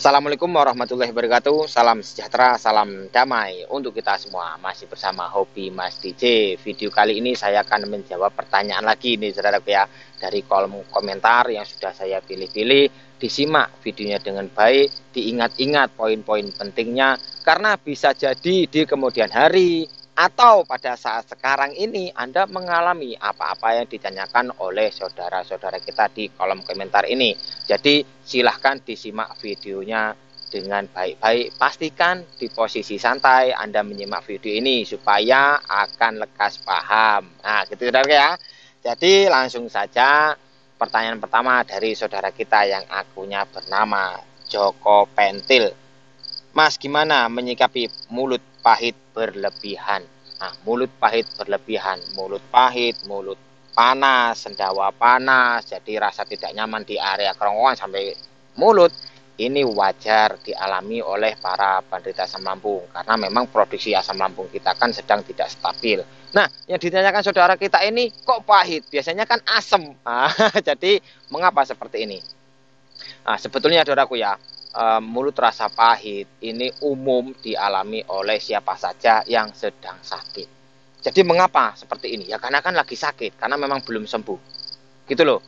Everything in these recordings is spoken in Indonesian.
Assalamualaikum warahmatullahi wabarakatuh. Salam sejahtera, salam damai untuk kita semua. Masih bersama Hobi Mas DJ. Video kali ini saya akan menjawab pertanyaan lagi nih saudaraku ya, dari kolom komentar yang sudah saya pilih-pilih. Disimak videonya dengan baik, diingat-ingat poin-poin pentingnya, karena bisa jadi di kemudian hari atau pada saat sekarang ini Anda mengalami apa-apa yang ditanyakan oleh saudara-saudara kita di kolom komentar ini. Jadi silahkan disimak videonya dengan baik-baik. Pastikan di posisi santai Anda menyimak video ini supaya akan lekas paham. Nah gitu saudara ya. Jadi langsung saja pertanyaan pertama dari saudara kita yang akunnya bernama Joko Pentil. Mas, gimana menyikapi mulut pahit berlebihan? Nah, mulut pahit berlebihan, mulut pahit, mulut panas, sendawa panas, jadi rasa tidak nyaman di area kerongkongan sampai mulut. Ini wajar dialami oleh para penderita asam lambung karena memang produksi asam lambung kita kan sedang tidak stabil. Nah, yang ditanyakan saudara kita ini kok pahit? Biasanya kan asam. Nah, jadi mengapa seperti ini? Nah, sebetulnya saudaraku ya, mulut rasa pahit ini umum dialami oleh siapa saja yang sedang sakit. Jadi mengapa seperti ini? Ya karena kan lagi sakit, karena memang belum sembuh. Gitu loh.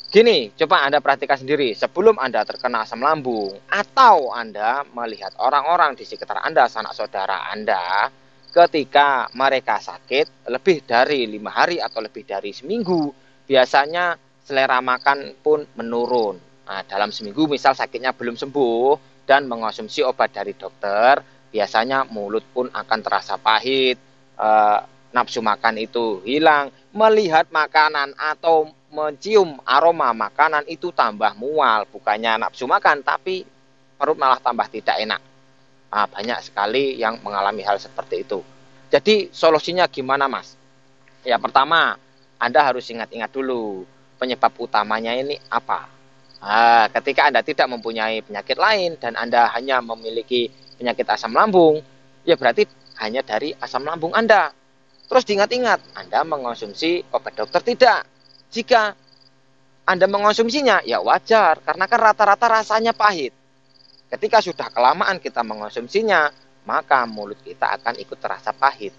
Gini, coba Anda perhatikan sendiri, sebelum Anda terkena asam lambung, atau Anda melihat orang-orang di sekitar Anda, sanak saudara Anda, ketika mereka sakit, lebih dari 5 hari atau lebih dari seminggu, biasanya selera makan pun menurun. Nah, dalam seminggu misal sakitnya belum sembuh, dan mengonsumsi obat dari dokter, biasanya mulut pun akan terasa pahit, nafsu makan itu hilang, melihat makanan atau mencium aroma makanan itu tambah mual, bukannya nafsu makan tapi perut malah tambah tidak enak. Nah, banyak sekali yang mengalami hal seperti itu. Jadi solusinya gimana Mas? Ya pertama, Anda harus ingat-ingat dulu penyebab utamanya ini apa. Nah, ketika Anda tidak mempunyai penyakit lain dan Anda hanya memiliki penyakit asam lambung, ya berarti hanya dari asam lambung Anda. Terus diingat-ingat, Anda mengonsumsi obat dokter tidak. Jika Anda mengonsumsinya, ya wajar, karena kan rata-rata rasanya pahit. Ketika sudah kelamaan kita mengonsumsinya, maka mulut kita akan ikut terasa pahit.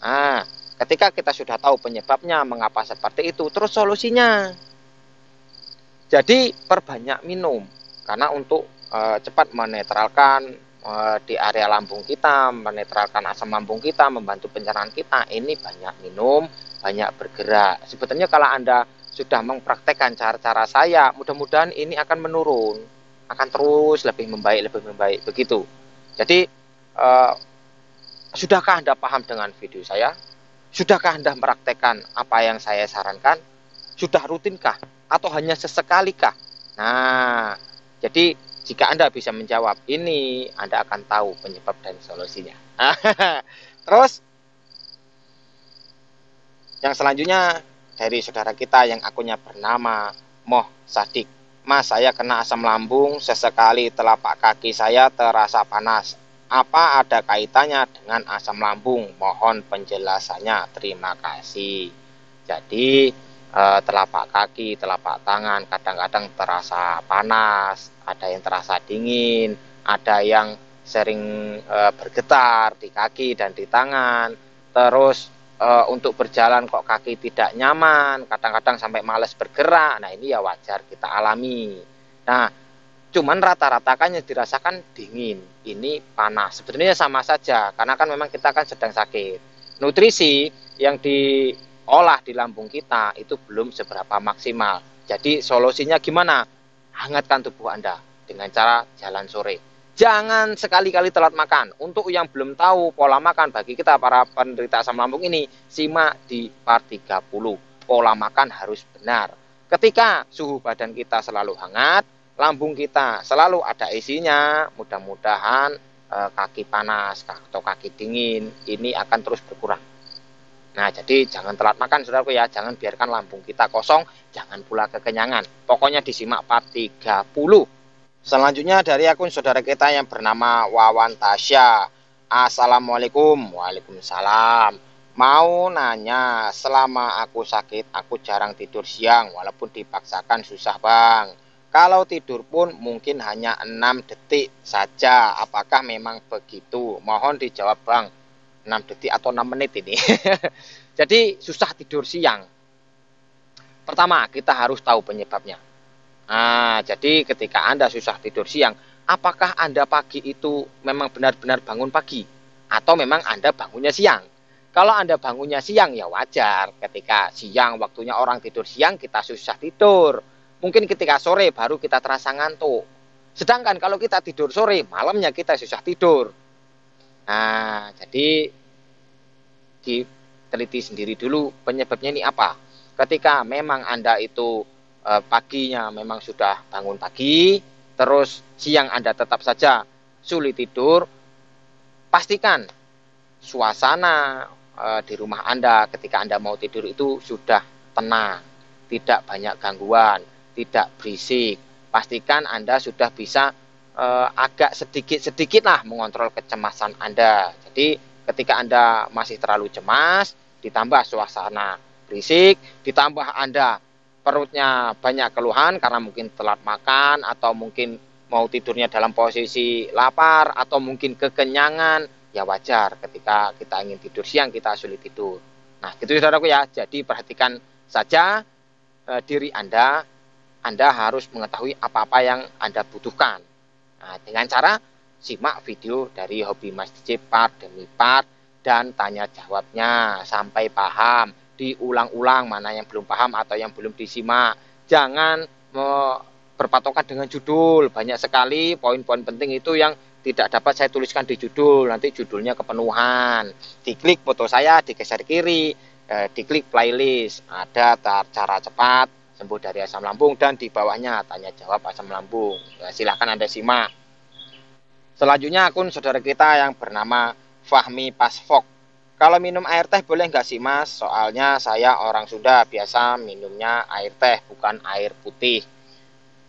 Nah, ketika kita sudah tahu penyebabnya, mengapa seperti itu, terus solusinya. Jadi, perbanyak minum, karena untuk cepat menetralkan di area lambung kita, menetralkan asam lambung kita, membantu pencernaan kita, ini banyak minum, banyak bergerak. Sebetulnya kalau Anda sudah mempraktekkan cara-cara saya, mudah-mudahan ini akan menurun, akan terus lebih membaik begitu. Jadi sudahkah Anda paham dengan video saya? Sudahkah Anda mempraktekkan apa yang saya sarankan? Sudah rutinkah? Atau hanya sesekalikah? Nah, jadi jika Anda bisa menjawab ini, Anda akan tahu penyebab dan solusinya. Terus, yang selanjutnya dari saudara kita yang akunnya bernama Moh Sadik. Mas, saya kena asam lambung, sesekali telapak kaki saya terasa panas. Apa ada kaitannya dengan asam lambung? Mohon penjelasannya. Terima kasih. Jadi, telapak kaki, telapak tangan kadang-kadang terasa panas, ada yang terasa dingin, ada yang sering bergetar di kaki dan di tangan. Terus untuk berjalan kok kaki tidak nyaman, kadang-kadang sampai males bergerak. Nah, ini ya wajar kita alami. Nah, cuman rata-rata kan yang dirasakan dingin, ini panas. Sebetulnya sama saja, karena kan memang kita kan sedang sakit. Nutrisi yang diolah di lambung kita itu belum seberapa maksimal. Jadi solusinya gimana? Hangatkan tubuh Anda dengan cara jalan sore. Jangan sekali-kali telat makan. Untuk yang belum tahu pola makan bagi kita para penderita asam lambung ini, simak di part 30. Pola makan harus benar. Ketika suhu badan kita selalu hangat, lambung kita selalu ada isinya, mudah-mudahan kaki panas atau kaki dingin ini akan terus berkurang. Nah, jadi jangan telat makan saudaraku ya, jangan biarkan lambung kita kosong, jangan pula kekenyangan. Pokoknya disimak part 30. Selanjutnya dari akun saudara kita yang bernama Wawan Tasya. Assalamualaikum. Waalaikumsalam. Mau nanya, selama aku sakit, aku jarang tidur siang, walaupun dipaksakan susah bang. Kalau tidur pun mungkin hanya 6 detik saja. Apakah memang begitu? Mohon dijawab Bang. 6 detik atau 6 menit ini. Jadi susah tidur siang. Pertama, kita harus tahu penyebabnya. Nah, jadi ketika Anda susah tidur siang, apakah Anda pagi itu memang benar-benar bangun pagi? Atau memang Anda bangunnya siang? Kalau Anda bangunnya siang, ya wajar. Ketika siang, waktunya orang tidur siang, kita susah tidur. Mungkin ketika sore baru kita terasa ngantuk. Sedangkan kalau kita tidur sore, malamnya kita susah tidur. Nah, jadi diteliti sendiri dulu penyebabnya ini apa. Ketika memang Anda itu paginya memang sudah bangun pagi, terus siang Anda tetap saja sulit tidur, pastikan suasana di rumah Anda ketika Anda mau tidur itu sudah tenang, tidak banyak gangguan, tidak berisik. Pastikan Anda sudah bisa agak sedikit-sedikit lah mengontrol kecemasan Anda. Jadi ketika Anda masih terlalu cemas, ditambah suasana berisik, ditambah Anda perutnya banyak keluhan karena mungkin telat makan atau mungkin mau tidurnya dalam posisi lapar atau mungkin kekenyangan, ya wajar ketika kita ingin tidur siang kita sulit tidur. Nah, gitu saudaraku ya. Jadi perhatikan saja diri Anda harus mengetahui apa-apa yang Anda butuhkan. Nah, dengan cara simak video dari Hobi Mas DJ part demi part dan tanya jawabnya sampai paham. Diulang-ulang mana yang belum paham atau yang belum disimak. Jangan berpatokan dengan judul. Banyak sekali poin-poin penting itu yang tidak dapat saya tuliskan di judul. Nanti judulnya kepenuhan. Diklik foto saya, digeser kiri, diklik playlist. Ada cara cepat sembuh dari asam lambung dan di bawahnya tanya jawab asam lambung. Ya, silahkan Anda simak. Selanjutnya akun saudara kita yang bernama Fahmi Pasfok. Kalau minum air teh boleh nggak sih Mas? Soalnya saya orang Sunda, biasa minumnya air teh bukan air putih.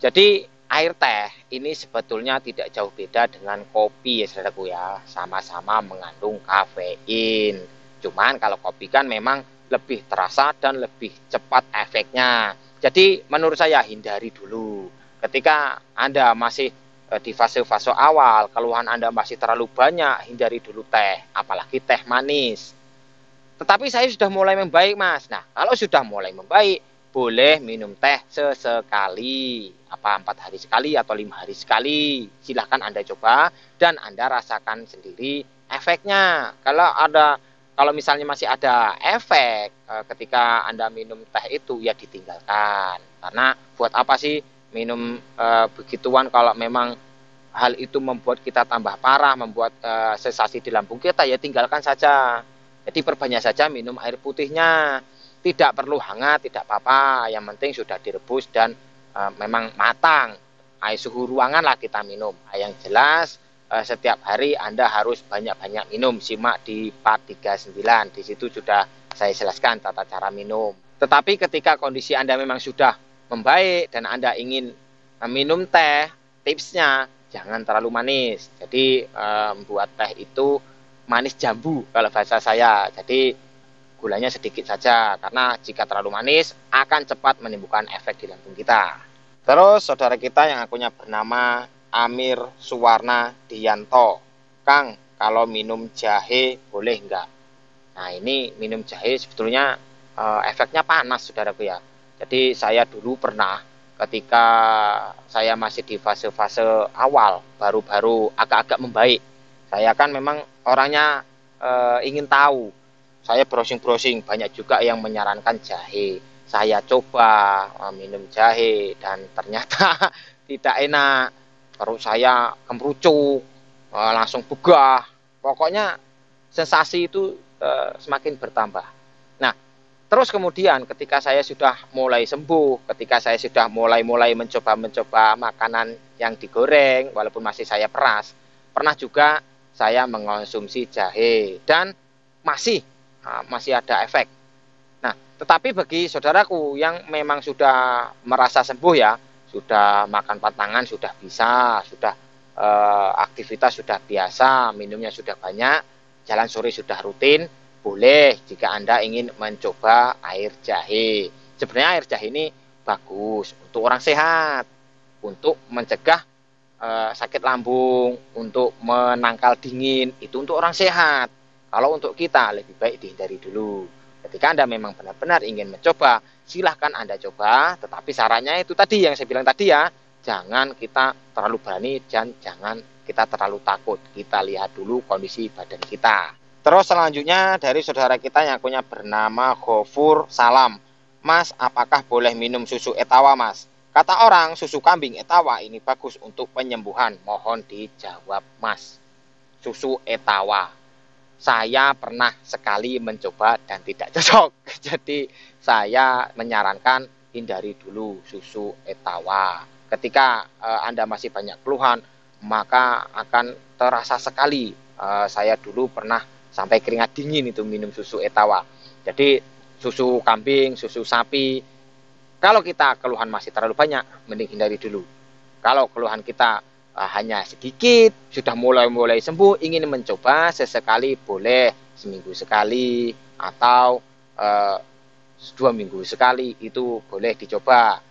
Jadi air teh ini sebetulnya tidak jauh beda dengan kopi ya saudaraku ya. Sama-sama mengandung kafein. Cuman kalau kopi kan memang lebih terasa dan lebih cepat efeknya. Jadi menurut saya hindari dulu. Ketika Anda masih di fase-fase awal, keluhan Anda masih terlalu banyak, hindari dulu teh, apalagi teh manis. Tetapi saya sudah mulai membaik Mas. Nah, kalau sudah mulai membaik, boleh minum teh sesekali. Apa 4 hari sekali atau 5 hari sekali. Silahkan Anda coba dan Anda rasakan sendiri efeknya. Kalau misalnya masih ada efek ketika Anda minum teh itu, ya ditinggalkan. Karena buat apa sih minum begituan kalau memang hal itu membuat kita tambah parah, membuat sensasi di lambung kita, ya tinggalkan saja. Jadi perbanyak saja minum air putihnya. Tidak perlu hangat, tidak apa-apa. Yang penting sudah direbus dan memang matang. Air suhu ruangan lah kita minum. Yang jelas setiap hari Anda harus banyak-banyak minum. Simak di part 39. Di situ sudah saya jelaskan tata cara minum. Tetapi ketika kondisi Anda memang sudah membaik dan Anda ingin minum teh, tipsnya jangan terlalu manis. Jadi membuat teh itu manis jambu kalau bahasa saya. Jadi gulanya sedikit saja karena jika terlalu manis akan cepat menimbulkan efek di lambung kita. Terus saudara kita yang akunnya bernama Amir Suwarna Dianto. Kang, kalau minum jahe boleh enggak? Nah, ini minum jahe sebetulnya efeknya panas saudaraku ya. Jadi saya dulu pernah ketika saya masih di fase-fase awal, baru-baru agak-agak membaik. Saya kan memang orangnya ingin tahu. Saya browsing-browsing, banyak juga yang menyarankan jahe. Saya coba minum jahe dan ternyata tidak enak. Perut saya kemerucuk, langsung begah. Pokoknya sensasi itu semakin bertambah. Nah, terus kemudian ketika saya sudah mulai sembuh, ketika saya sudah mulai mencoba makanan yang digoreng, walaupun masih saya peras, pernah juga saya mengonsumsi jahe dan masih ada efek. Nah, tetapi bagi saudaraku yang memang sudah merasa sembuh ya, sudah makan patangan sudah bisa, sudah aktivitas sudah biasa, minumnya sudah banyak, jalan sore sudah rutin, boleh jika Anda ingin mencoba air jahe. Sebenarnya air jahe ini bagus untuk orang sehat. untuk mencegah sakit lambung, untuk menangkal dingin, itu untuk orang sehat. Kalau untuk kita lebih baik dihindari dulu. Ketika Anda memang benar-benar ingin mencoba, silahkan Anda coba, tetapi sarannya itu tadi yang saya bilang tadi ya, jangan kita terlalu berani dan jangan kita terlalu takut. Kita lihat dulu kondisi badan kita. Terus selanjutnya dari saudara kita yang akunnya bernama Gofur Salam. Mas, apakah boleh minum susu etawa, Mas? Kata orang, susu kambing etawa ini bagus untuk penyembuhan. Mohon dijawab, Mas. Susu etawa. Saya pernah sekali mencoba dan tidak cocok. Jadi saya menyarankan hindari dulu susu etawa. Ketika Anda masih banyak keluhan, maka akan terasa sekali. Saya dulu pernah sampai keringat dingin itu minum susu etawa. Jadi susu kambing, susu sapi, kalau kita keluhan masih terlalu banyak, mending hindari dulu. Kalau keluhan kita hanya sedikit, sudah mulai sembuh, ingin mencoba sesekali boleh, seminggu sekali atau 2 minggu sekali, itu boleh dicoba.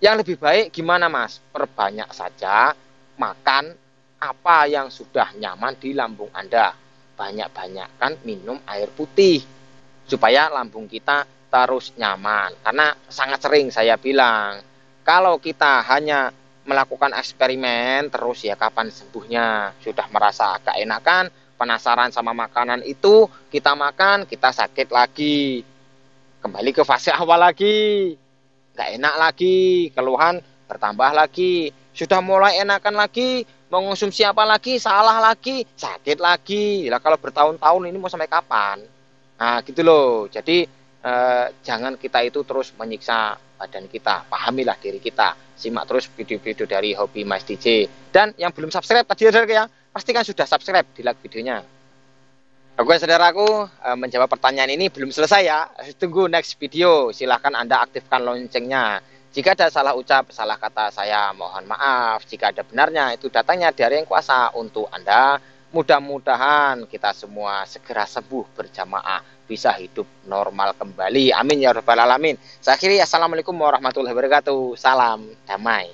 Yang lebih baik gimana, Mas? Perbanyak saja makan apa yang sudah nyaman di lambung Anda. Banyak-banyakkan minum air putih supaya lambung kita terus nyaman. Karena sangat sering saya bilang, kalau kita hanya melakukan eksperimen terus ya kapan sembuhnya. Sudah merasa agak enakan, penasaran sama makanan itu, kita makan, kita sakit lagi. Kembali ke fase awal lagi. Nggak enak lagi, keluhan bertambah lagi. Sudah mulai enakan lagi, mengonsumsi apa lagi, salah lagi, sakit lagi. Lah kalau bertahun-tahun ini mau sampai kapan? Nah gitu loh. Jadi jangan kita itu terus menyiksa badan kita, pahamilah diri kita, simak terus video-video dari Hobi Mas DJ, dan yang belum subscribe tadi ya, pastikan sudah subscribe di like videonya. Oke saudaraku, menjawab pertanyaan ini belum selesai ya, tunggu next video, silahkan Anda aktifkan loncengnya. Jika ada salah ucap, salah kata saya mohon maaf, jika ada benarnya itu datangnya dari yang kuasa untuk Anda. Mudah-mudahan kita semua segera sembuh berjamaah, bisa hidup normal kembali. Amin ya rabbal alamin. Saya akhiri, assalamualaikum warahmatullahi wabarakatuh. Salam damai.